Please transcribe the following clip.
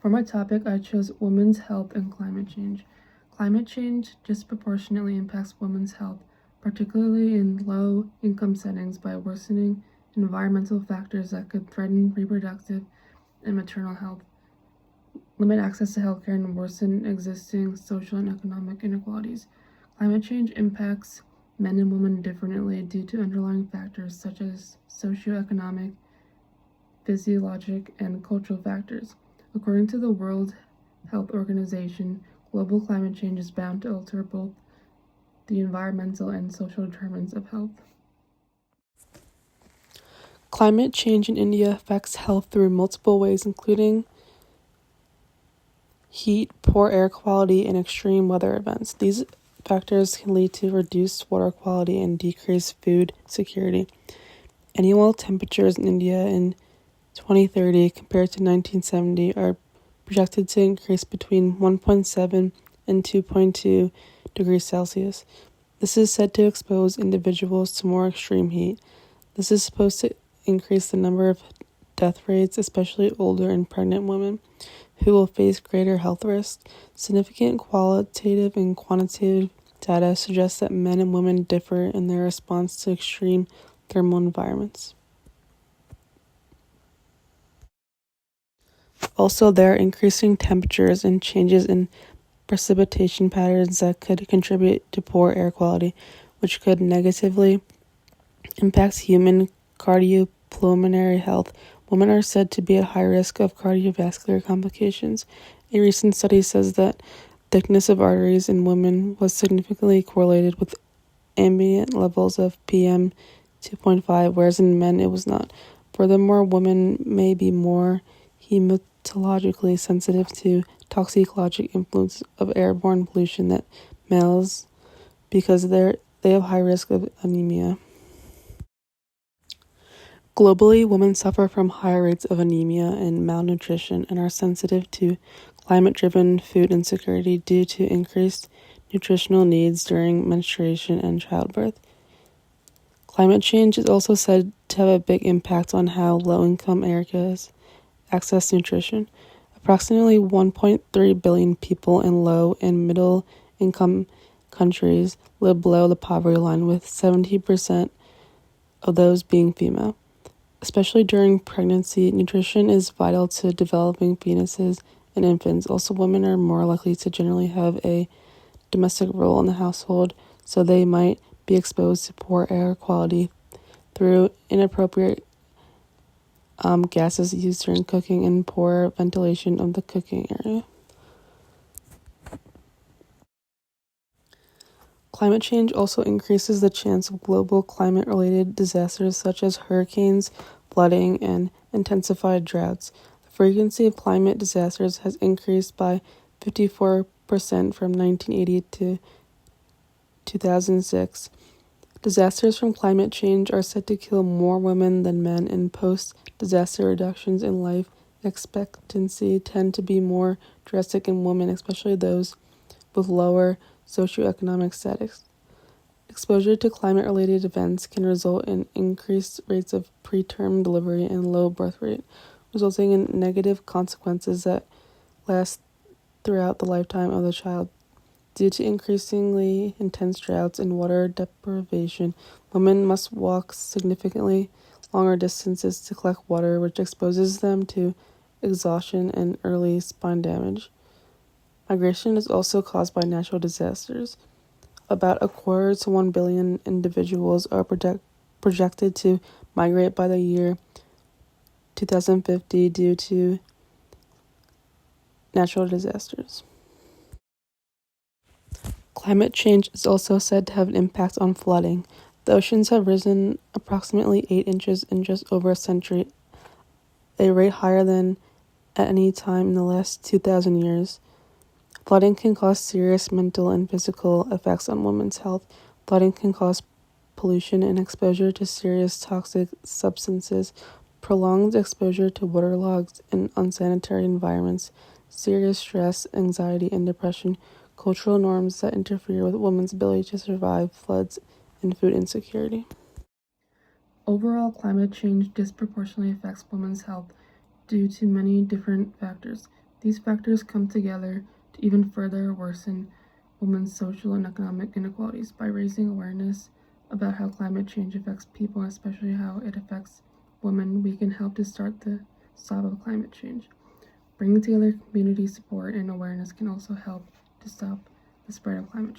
For my topic, I chose women's health and climate change. Climate change disproportionately impacts women's health, particularly in low-income settings, by worsening environmental factors that could threaten reproductive and maternal health, limit access to healthcare, and worsen existing social and economic inequalities. Climate change impacts men and women differently due to underlying factors such as socioeconomic, physiologic, and cultural factors. According to the World Health Organization, global climate change is bound to alter both the environmental and social determinants of health. Climate change in India affects health through multiple ways, including heat, poor air quality, and extreme weather events. These factors can lead to reduced water quality and decreased food security. Annual temperatures in India in 2030 compared to 1970 are projected to increase between 1.7 and 2.2 degrees Celsius. This is said to expose individuals to more extreme heat. This is supposed to increase the number of death rates, especially older and pregnant women, who will face greater health risks. Significant qualitative and quantitative data suggests that men and women differ in their response to extreme thermal environments. Also, there are increasing temperatures and changes in precipitation patterns that could contribute to poor air quality, which could negatively impact human cardiopulmonary health. Women are said to be at high risk of cardiovascular complications. A recent study says that thickness of arteries in women was significantly correlated with ambient levels of PM 2.5, whereas in men it was not. Furthermore, women may be more hematologically sensitive to toxicologic influence of airborne pollution than males because they have high risk of anemia. Globally, women suffer from higher rates of anemia and malnutrition and are sensitive to climate-driven food insecurity due to increased nutritional needs during menstruation and childbirth. Climate change is also said to have a big impact on how low-income areas access nutrition. Approximately 1.3 billion people in low and middle-income countries live below the poverty line, with 70% of those being female. Especially during pregnancy, nutrition is vital to developing fetuses and infants. Also, women are more likely to generally have a domestic role in the household, so they might be exposed to poor air quality through inappropriate gases used during cooking and poor ventilation of the cooking area. Climate change also increases the chance of global climate-related disasters such as hurricanes, flooding, and intensified droughts. The frequency of climate disasters has increased by 54% from 1980 to 2006. Disasters from climate change are said to kill more women than men, and post-disaster reductions in life expectancy tend to be more drastic in women, especially those with lower socioeconomic status. Exposure to climate-related events can result in increased rates of preterm delivery and low birth rate, resulting in negative consequences that last throughout the lifetime of the child. Due to increasingly intense droughts and water deprivation, women must walk significantly longer distances to collect water, which exposes them to exhaustion and early spine damage. Migration is also caused by natural disasters. About 1/4 to 1 billion individuals are projected to migrate by the year 2050 due to natural disasters. Climate change is also said to have an impact on flooding. The oceans have risen approximately 8 inches in just over a century, a rate higher than at any time in the last 2,000 years. Flooding can cause serious mental and physical effects on women's health. Flooding can cause pollution and exposure to serious toxic substances, prolonged exposure to waterlogged and unsanitary environments, serious stress, anxiety, and depression, cultural norms that interfere with women's ability to survive floods, and food insecurity. Overall, climate change disproportionately affects women's health due to many different factors. These factors come together to even further worsen women's social and economic inequalities. By raising awareness about how climate change affects people, and especially how it affects women, we can help to start the stop of climate change. Bringing together community support and awareness can also help to stop the spread of climate change.